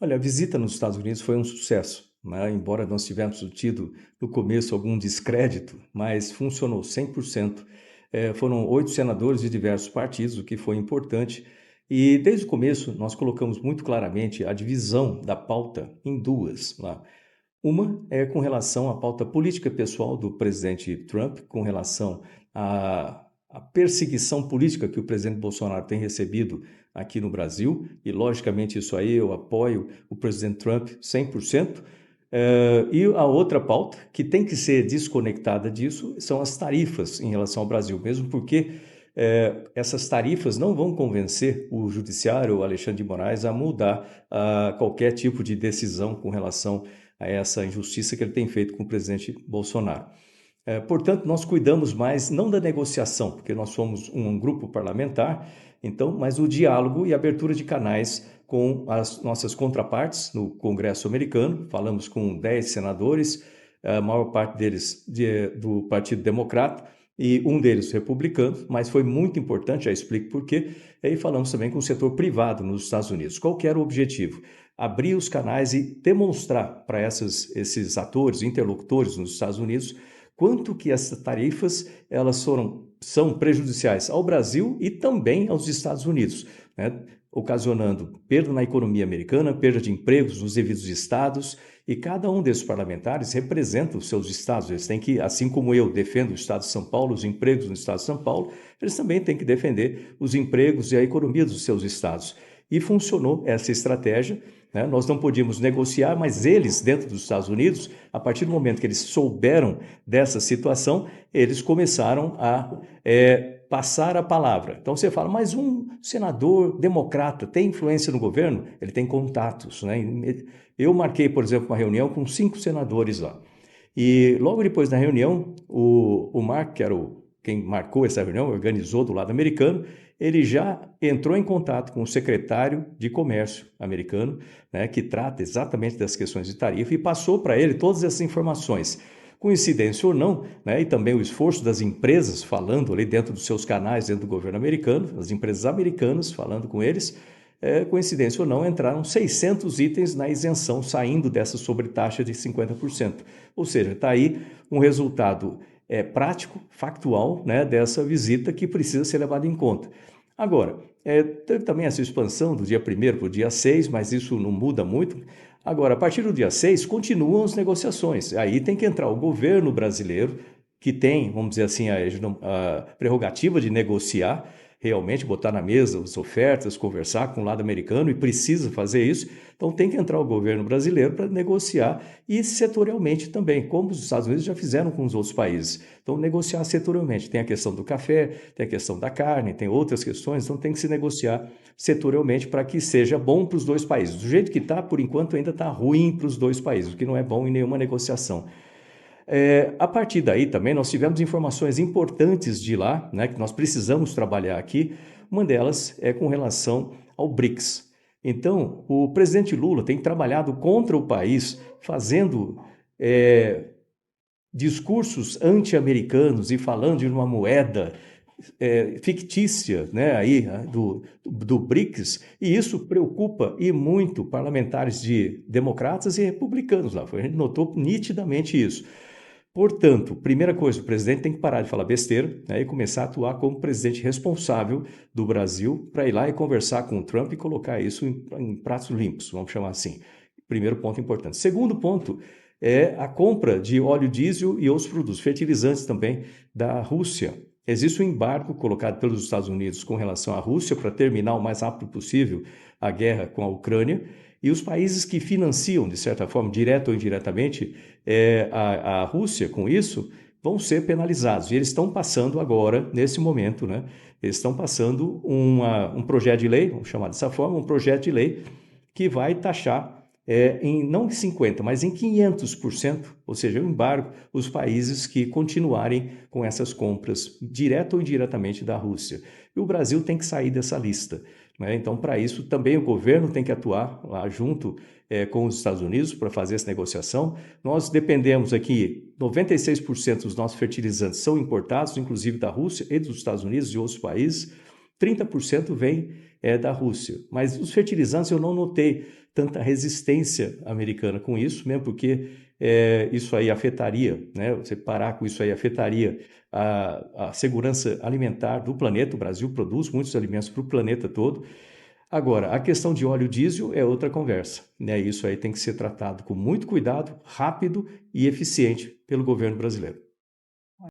Olha, a visita nos Estados Unidos foi um sucesso, né? Embora nós tivéssemos tido no começo algum descrédito, mas funcionou 100%. Foram 8 senadores de diversos partidos, o que foi importante. E desde o começo nós colocamos muito claramente a divisão da pauta em duas lá. Uma é com relação à pauta política pessoal do presidente Trump, com relação à perseguição política que o presidente Bolsonaro tem recebido aqui no Brasil, e logicamente isso aí eu apoio o presidente Trump 100%. E a outra pauta, que tem que ser desconectada disso, são as tarifas em relação ao Brasil, mesmo porque essas tarifas não vão convencer o judiciário, o Alexandre de Moraes, a mudar qualquer tipo de decisão com relação a essa injustiça que ele tem feito com o presidente Bolsonaro. Portanto, nós cuidamos mais não da negociação, porque nós somos um grupo parlamentar, então, mas o diálogo e abertura de canais com as nossas contrapartes no Congresso americano. Falamos com 10 senadores, a maior parte deles do Partido Democrata e um deles republicano, mas foi muito importante, já explico por quê. E aí falamos também com o setor privado nos Estados Unidos. Qual que era o objetivo? Abrir os canais e demonstrar para esses atores, interlocutores nos Estados Unidos, quanto que essas tarifas são prejudiciais ao Brasil e também aos Estados Unidos, né? Ocasionando perda na economia americana, perda de empregos nos devidos estados, e cada um desses parlamentares representa os seus estados. Eles têm que, assim como eu defendo o estado de São Paulo, os empregos no estado de São Paulo, eles também têm que defender os empregos e a economia dos seus estados. E funcionou essa estratégia, né? Nós não podíamos negociar, mas eles, dentro dos Estados Unidos, a partir do momento que eles souberam dessa situação, eles começaram a passar a palavra. Então você fala, mas um senador democrata tem influência no governo? Ele tem contatos, né? Eu marquei, por exemplo, uma reunião com 5 senadores lá. E logo depois da reunião, o Mark, que era quem marcou essa reunião, organizou do lado americano, ele já entrou em contato com o secretário de Comércio americano, né, que trata exatamente das questões de tarifa, e passou para ele todas essas informações. Coincidência ou não, né, e também o esforço das empresas falando ali dentro dos seus canais, dentro do governo americano, as empresas americanas falando com eles, coincidência ou não, entraram 600 itens na isenção, saindo dessa sobretaxa de 50%. Ou seja, está aí um resultado prático, factual, né, dessa visita que precisa ser levado em conta. Agora, teve também essa expansão do dia 1º para o dia 6, mas isso não muda muito. Agora, a partir do dia 6, continuam as negociações. Aí tem que entrar o governo brasileiro, que tem, vamos dizer assim, a prerrogativa de negociar, realmente botar na mesa as ofertas, conversar com o lado americano, e precisa fazer isso. Então tem que entrar o governo brasileiro para negociar, e setorialmente também, como os Estados Unidos já fizeram com os outros países. Então negociar setorialmente. Tem a questão do café, tem a questão da carne, tem outras questões, então tem que se negociar setorialmente para que seja bom para os dois países. Do jeito que está, por enquanto, ainda está ruim para os dois países, o que não é bom em nenhuma negociação. A partir daí também nós tivemos informações importantes de lá, né, que nós precisamos trabalhar aqui. Uma delas é com relação ao BRICS. Então, o presidente Lula tem trabalhado contra o país, fazendo discursos anti-americanos e falando de uma moeda fictícia, né, aí, do BRICS, e isso preocupa e muito parlamentares de democratas e republicanos lá. A gente notou nitidamente isso. Portanto, primeira coisa, o presidente tem que parar de falar besteira, né, e começar a atuar como presidente responsável do Brasil, para ir lá e conversar com o Trump e colocar isso em pratos limpos, vamos chamar assim. Primeiro ponto importante. Segundo ponto é a compra de óleo diesel e outros produtos, fertilizantes também, da Rússia. Existe um embargo colocado pelos Estados Unidos com relação à Rússia para terminar o mais rápido possível a guerra com a Ucrânia, e os países que financiam, de certa forma, direta ou indiretamente, a Rússia com isso, vão ser penalizados. E eles estão passando agora, nesse momento, né, eles estão passando um projeto de lei, vamos chamar dessa forma, um projeto de lei que vai taxar não em 50%, mas em 500%, ou seja, o embargo, os países que continuarem com essas compras, direta ou indiretamente da Rússia. E o Brasil tem que sair dessa lista, né? Então, para isso, também o governo tem que atuar lá junto com os Estados Unidos para fazer essa negociação. Nós dependemos aqui, 96% dos nossos fertilizantes são importados, inclusive da Rússia e dos Estados Unidos e outros países. 30% vem da Rússia. Mas os fertilizantes eu não notei tanta resistência americana com isso, mesmo porque isso aí afetaria, né? Você parar com isso aí afetaria a segurança alimentar do planeta. O Brasil produz muitos alimentos para o planeta todo. Agora, a questão de óleo diesel é outra conversa, né? Isso aí tem que ser tratado com muito cuidado, rápido e eficiente pelo governo brasileiro.